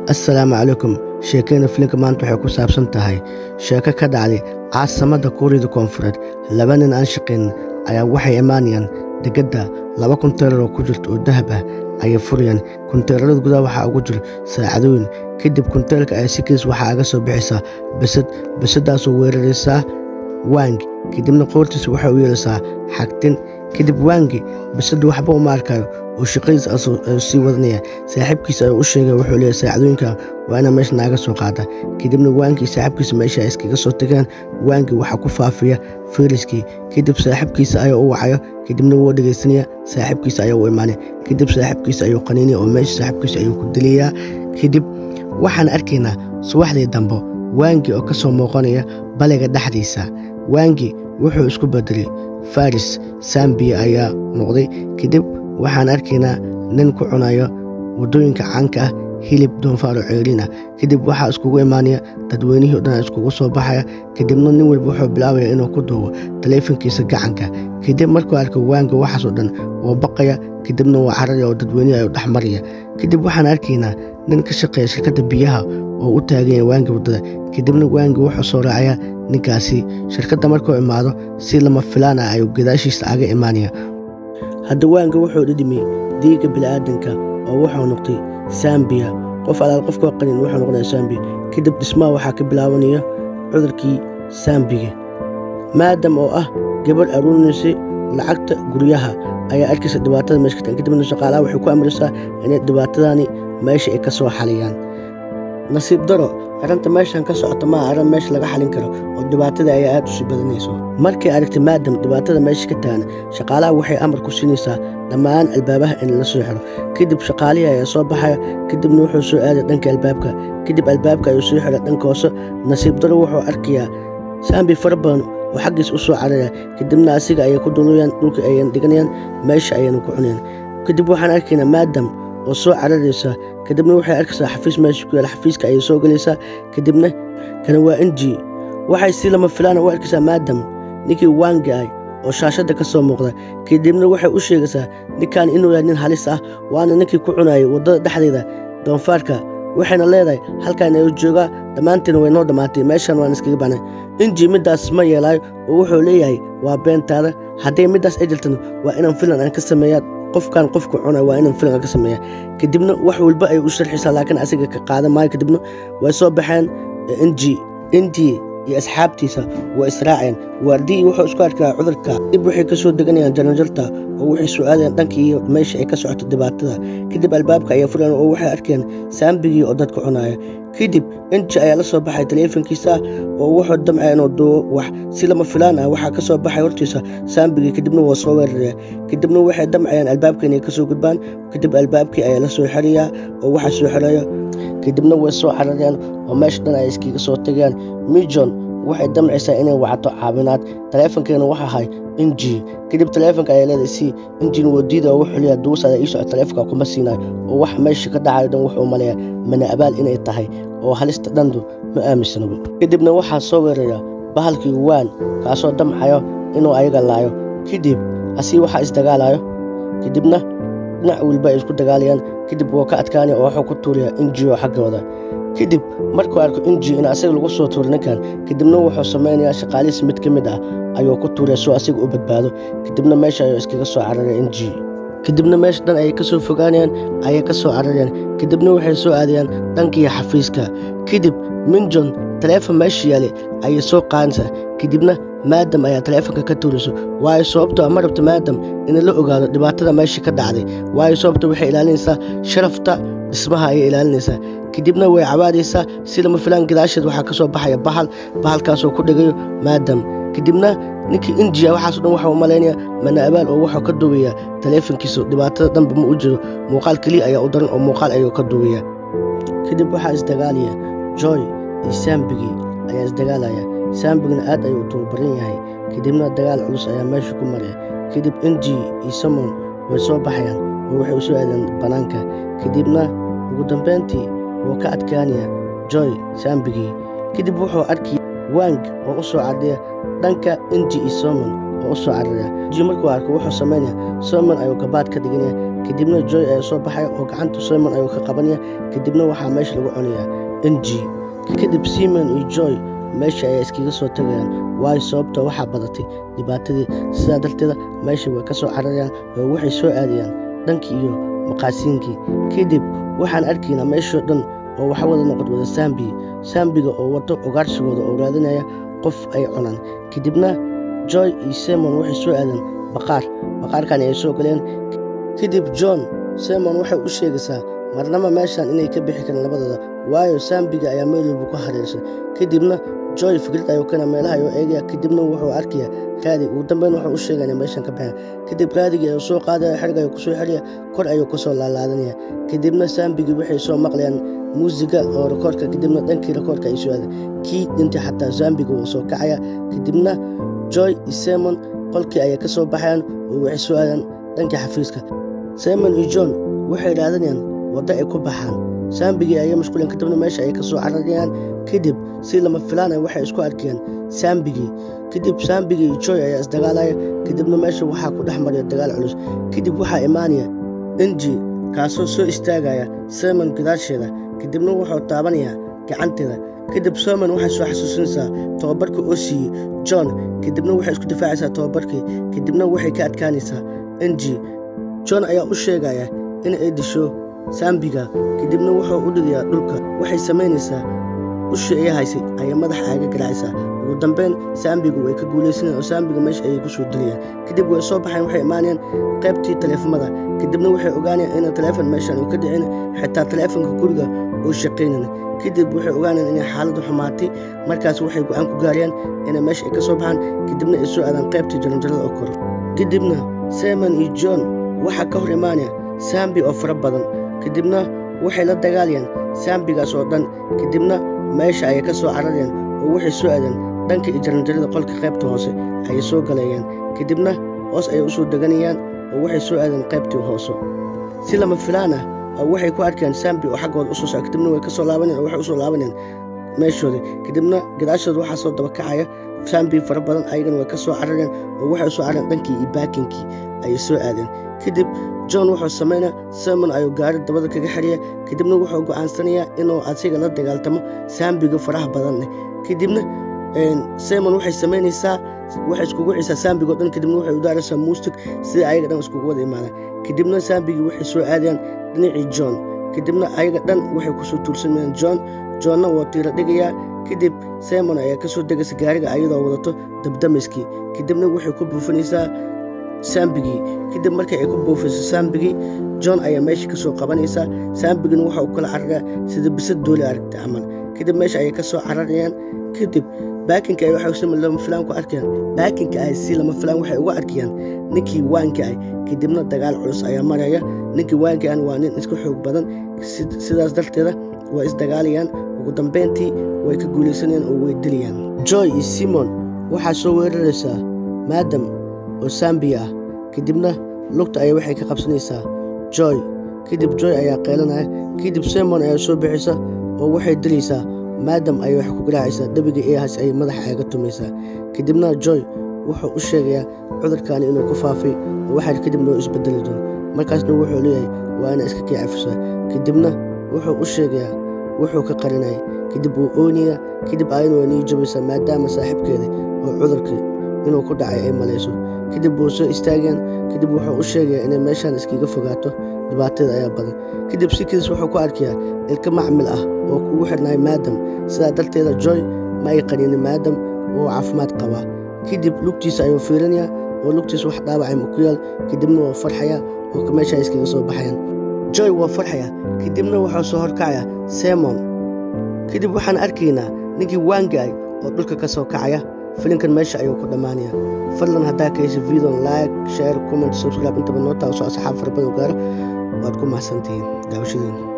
Assalaamu calaykum. Sheekayna filimka maanta waxay ku saabsan tahay sheeko ka dhacday caasimadda Kuuriyada Koonfureed. Laba nin aan shaqayn ayaa waxay imaanayaan dekedda. 2 kunteerar oo ku jirta oo dahab ah ayay furayaan. Kunteerarada gudaha waxaa ugu jira saacadooyin. Kadib kunteerka ayaa si kiis waxaa aga soo bixisa bisadaasoo weeraraysa Wang. Kadibna qoortiisa waxay u yeelaysaa xagtin. Kadib Wangi bisadu waxba uma arkayo oo shaqadiisa ayuu sii wadanaya. Saaxiibkiisa ayuu u sheegay wuxuu leeyahay saacadooyinka waa inaa meesha naaga soo qaada. Kadibna Wangi saaxiibkiisa meesha ay iskaga soo tageen. Wangi waxaa ku faafiya fayraskii. Kadib saaxiibkiisa ayaa u wacayo. Kadibna wuu dhageysanaya. Saaxiibkiisa ayaa u imaanay. Kadib saaxiibkiisa ayuu qaniinaya oo meesha saaxiibkiisa ayuu ku dilayaa. Kadib waxaan arkaynaa subaxdii dambe Wangi oo ka soo muuqanaya baliga dhexdiisa. Wangi wuxuu isku bedelay faris Sambiya ayaa noqday. Kadib waxaan arkaynaa nin ku cunayo wadooyinka caanka ah hilib doonfaar oo ceeriin ah. Kadib waxaa iskugu imaanaya dadweynihii oo dhan iskugu soo baxaya. Kadibna nin walba wuxuu bilaabaya inuu ku duubo taleefankiisa gacanka. Kadib markuu arko Wangi waxaas oo dhan wuu baqaya. Kadibna waa cararaya oo dadweynaha ayuu dhex maraya. Kadib waxaan arkaynaa nin ka shaqeeya shirkadda biyaha oo u taagan Wangi wadada. Kadibna Wangi wuxuu soo raacaya ninkaasi. Shirkadda markuu imaado si lama filaan ah ayuu gadaashiisa aga imaanaya. Hadda Wangi wuxuu dhidhimiyay dhiigga bini'aadanka oo wuxuu noqday Sambiya. Qof alaal qofka qanin wuxuu noqonayaa Sambiya. Kadib dhismaha waxaa ka bilaabanaya cudurkii Sambiga. Maadam oo ah gabadh aruurinaysa lacagta guryaha ayaa arkaysa dhibaatada meesha ka tagan. Kadibna shaqaalaha waxay ku amraysaa inay dhibaatadani meesha ay ka soo xaliyaan. Nasiib daro arrinta meeshan ka socota ma arrin meesha laga xalin karo oo dhibaatada ay aad u sii badanayso. Markay aragtay maadam dhibaatada meesha ka tagan, shaqaalaha waxay amar ku siinaysaa dhammaan albaabaha in la soo xiro. Kadib shaqaalihii ayaa soo baxaya. Kadibna wuxuu soo aaday dhanka albaabka. Kadib albaabka ayuu soo xiray dhanka hoose. Nasiib daro wuxuu arkayaa Sambi fara badan oo xaggiis u soo cararaya. Kadibna asiga ayay ku duulayaan dhulka ayay dhiganayaan meesha ayayna ku cunayaan. Kadib waxaan arkaynaa maadam oo soo cararaysa. Kadibna waxay arkaysaa xafiis meesha ku yaala. Xafiiska ayay soo galaysaa. Kadibna kana waa NG. Waxay si lama filaan u arkaysaa maadam ninkii Wangi ah oo shaashada ka soo muuqda. Kadibna waxay u sheegaysaa ninkan inuu yahay nin halis ah waana ninkii ku cunayay wadada dhexdeeda doonfaarka. Waxayna leedahay halkaan ayuu joogaa dhammaantiin way noo dhamaatay meeshan waan iskaga banay. NG midaas ma yeelaayo oo wuxuu leeyahay waa beentaada. Hadday midaas ay jirtana waa inaan filan aan ka sameeyaa. qofkan qofku cunay waa inaan filan ka sameeyaa. Kadibna wax walba ay u sharxaysaa laakiin asiga ka qaadan maayo. Kadibna way soo baxeen NG iyo asxaabtiisa waa israaceen. Waardii wuxuu isku arkaa cudurka. Dib waxay ka soo deganayaan jaranjarta oo waxay soo aadeen dhankii meesha ay ka socoto dhibaatada. Kadib albaabka ayaa furan oo waxay arkeen Sambigii oo dadka cunaya. Kadib NG ayaa la soo baxay taleefankiisa oo wuxuu damcay inuu duubo wax si lama filaan ah waxaa ka soo baxay hortiisa Sambigii. Kadibna waa soo weeraraya. Kadibna waxay damcayaan albaabka inay ka soo gudbaan. Kadib albaabkii ayaa la soo xirayaa oo waxa soo xiraya. Kadibna way soo cararayaan oo meesha dhan ay iskaga soo tagayaan. Mijon waxay damcaysaa inay wacdo caawinaad. Taleefankeena waxa ahay NG. Kadib taleefanka ayaa leedahay si NG wuu diiday oo wuxuu leeyahay duusada ii socod taleefanka kuma siinayo oo wax meesha ka dhacayo dhan wuxuu maleeyaa mana abaal inay tahay oo halista dhandu ma aaminsanayo. Kadibna waxaa soo weeraraya bahalkii Wan kaasoo damcayo inuu ayaga laayo. Kadib asii waxaa isdagaalayo. Kadibna dhinac walba ay isku dagaalayaan. Kadib wuu ka adkaanaya oo wuxuu ku tuuraya NG oo xaggooda. Kadib markuu arko NG in asaga lagu soo tuuro ninkan. Kadibna wuxuu sameynayaa shaqaalihiisa mid ka mid ah ayuu ku tuuraya soo asiga u badbaado. Kadibna meesha ayuu iskaga soo cararaya NG. Kadibna meesha dhan ayay ka soo fogaanayaan ayay ka soo cararayaan. Kadibna waxay soo aadayaan dhankii xafiiska. Kadib Minjon taleefan meesha yaale ayay soo qaanaysaa. Kadibna maadam ayaa taleefanka ka tuurayso. Waayo sababtoo ma rabto maadam in la ogaado dhibaatada meesha ka dhacday. Waayo sababtoo waxay ilaalinaysaa sharafta dhismaha ayay ilaalinaysaa. Kadibna way cabaadaysaa si lama filaan gadaasheed waxaa ka soo baxaya bahalkaasoo ku dhigayo maadam. Kadibna ninkii NG waxaas dhan waxa uu maleynayaa mana abaal oo wuxuu ka duubaya taleefankiisa dhibaatada dhanba ma u jiro. Muuqaal kaliya ayaa u daran oo muuqaal ayuu ka duubaya. Kadib waxaa isdagaalaya Joy iyo Sambigii ayaa isdagaalaya. Sambigina aad ayuu u tababaran yahay. Kadibna dagaal culus ayaa meesha ku maraya. Kadib NG iyo Samon way soo baxayaan oo waxay u soo aadeen banaanka. Kadibna ugu dambeyntii wuu ka adkaanaya Joy Sambigii. Kadib wuxuu arkay Wang oo u soo cadaya dhanka NG iyo Samon oo u soo cararaya. NG markuu arko wuxuu sameynaya Samon ayuu gabaad ka dhiganaya. kadibna Joy ayaa soo baxaya oo gacanta Simon ayuu ka qabanaya kadibna waxaa meesha lagu cunayaa NG. kadib Simon iyo Joy meesha ayay iskaga soo tagayaan waayo sababta waxaa badatay dhibaatadii sidaa darteeda meesha way ka soo cararayaan oo waxay soo aadayaan dhankii iyo maqaasiinkii. kadib waxaan arkaynaa meeshoo dhan oo waxa wada noqod wada saambiga oo wato ugaarsigooda oo raadinaya qof ay cunaan. kadibna Joy iyo Simon waxay soo aadeen baqaarkan ay soo galeen. kadib John Simon waxay u sheegaysaa marnaba meeshan inay ka bixi karaan labadooda waayo saambiga ayaa meel walba ku hareersan. kadibna Joy fikrad ayuu kana meelaha ayuu eegaya kadibna wuxuu arkayaa raadi. ugu dambeyn wuxuu u sheegay inay meeshan ka baxeen. kadib raadigii ayuu soo qaadaya xarig ayuu kusoo xiraya kor ayuu kasoo laalaadanaya. kadibna saambigii waxay soo maqlayaan muusiga oo rekoorka kadibna dhankii rekoorka ay soo aadeen kii dhintay xataa saambiga wuu soo kacaya. kadibna Joy iyo Simon qolkii ayay ka soo baxayaan oo waxay soo aadaan dhankii xafiiska. Simon iyo John waxay raadanayaan waddo ay ku baxaan. saambigii ayay mashquuleen kadibna meesha ay ka soo cararayaan. kadib si lama filaan ah waxay isku arkeen saambigii. kadib saambigii iyo Joy ayaa isdagaalaya kadibna meesha waxaa ku dhex maraya dagaal culus. kadib waxaa imaanaya NG kaasoo soo istaagaya Simon gadaasheeda kadibna wuxuu taabanayaa gacanteeda. kadib Simon waxay soo xasuusinaysaa tababarka oo siiyey John kadibna waxay isku difaacaysaa tababarkii kadibna waxay ka adkaanaysaa NG. John ayaa u sheegaya in ay disho saambiga kadibna wuxuu u dhigayaa dhulka. waxay samaynaysaa ushii ay haysay ayay madaxa aga garaacaysaa. ugu dambeyn saambigu way ka guulaysanayaan oo saambiga meesha ayay ku soo dilayaan. kadib way soo baxeen waxay imaanayaan qaybtii taleefamada kadibna waxay ogaanayaan in taleefon meeshan uu ka dhicin xitaa taleefonka guriga uu shaqaynin. kadib waxay ogaanayaan inay xaaladdu xumaatay markaas waxay go'aan ku gaarayaan inay meesha ay ka soo baxaan kadibna ay soo aadaan qaybtii jaranjarada oo kore. kadibna Simon iyo John waxaa ka hor imaanaya saambi oo fara badan kadibna waxay la dagaalayaan saambigaas oo dhan. kadibna meesha ayay ka soo cararayaan oo waxay soo aadeen dhanka iyo jaranjarada qolka qaybta hoose ayay soo galayaan. kadibna hoos ayay usoo deganayaan oo waxay soo aadeen qaybtii hoose. si lama filaan ah oo waxay ku arkayaan saambi oo xaggooda usoo socda kadibna way ka soo laabanayaan oo waxay usoo laabanayaan meeshooda. kadibna gadaashooda waxaa soo daba kacaya saambi fara badan ayagana way ka soo cararayaan oo waxay soo carareen dhankii iyo baakinkii ayay soo aadeen. kadib John wuxuu sameynaa Simon ayuu gaari dabada kaga xiriya kadibna wuxuu go'aansanayaa inuu asiga la dagaaltamo saambiga faraha badan leh. kadibna Simon waxay samaynaysaa waxay iskugu ciisaa saambiga oo dhan kadibna waxay u daaraysaa muusig sidii ayaga dhan iskugu wada imaadaan. kadibna saambigii waxay soo aadayaan dhinacii John kadibna ayaga dhan waxay kusoo tuursanayaan Johnna waa tiira dhigayaa. kadib Simon ayaa kasoo degaysa gaariga ayadoo wadato dabdamiskii kadibna waxay ku buufinaysaa saambigii. kadib markii ay ku buufiso saambigii John ayaa meesha kasoo qabanaysaa. saambigina waxa uu kala cararaa sida bisad dooli aragtay camal. kadib meesha ayay kasoo cararayaan. kadib baakinka ay waxay lama filaan ku arkayaan baakinka ay si lama filaan waxay uga arkayaan ninkii waanka ay. kadibna dagaal culus ayaa maraya. ninkii waanka ah waa nin iska xoog badan sidaas darteeda way isdagaalayaan. ugu dambeyntii way ka guulaysanayaan oo way dilayaan. Joy iyo Simon waxaa soo weeraraysaa maadam oo saambiya ah kadibna lugta ayay waxay ka qabsanaysaa Joy. kadib Joy ayaa qeylanaya. kadib Simon ayaa soo bixisa oo waxay dilaysaa maadam ayay wax ku garaacaysaa dhabiga eehaas ayay madaxa aga tumaysaa. kadibna Joy wuxuu u sheegayaa cudurkaani inuu ku faafay oo waxaa kadibna uu isbedeli doono. markaasna wuxuu leeyahay waa inaa iska kaacafisaa. kadibna wuxuu u sheegayaa wuxuu ka qarinaya. kadib wuu oonayaa. kadib ayaduna way nii jabaysaa maadaama saaxiibkeeda oo cudurkii inuu ku dhacay ay malayso. kadib wuu soo istaagayaan. kadib wuxuu u sheegayaa inay meeshaan iskaga fogaato dhibaatada ayaa badan. kadib sikiis wuxuu ku arkayaa ilka macmil ah oo ugu xirnay maadam sidaa darteeda Joy ma ay qarinin maadam oo caafimaad qabaa. kadib lugtiisa ayuu fiirinayaa oo lugtiisa wax dhaawacay ma ku yaal. kadibna waa farxaya oo meesha iskaga soo baxayaan. Joy waa farxaya kadibna wuxuu soo horkacaya Simon. kadib waxaan arkaynaa ninkii waangaay oo dhulka ka soo kacaya. filimkan meesha ayuu ku dhammaanaya. fadlan haddaa ka heshay video like share comment subscribe intaba noo taaso asxaab fara badan gaaro waad ku mahadsantihiin daawashadiina.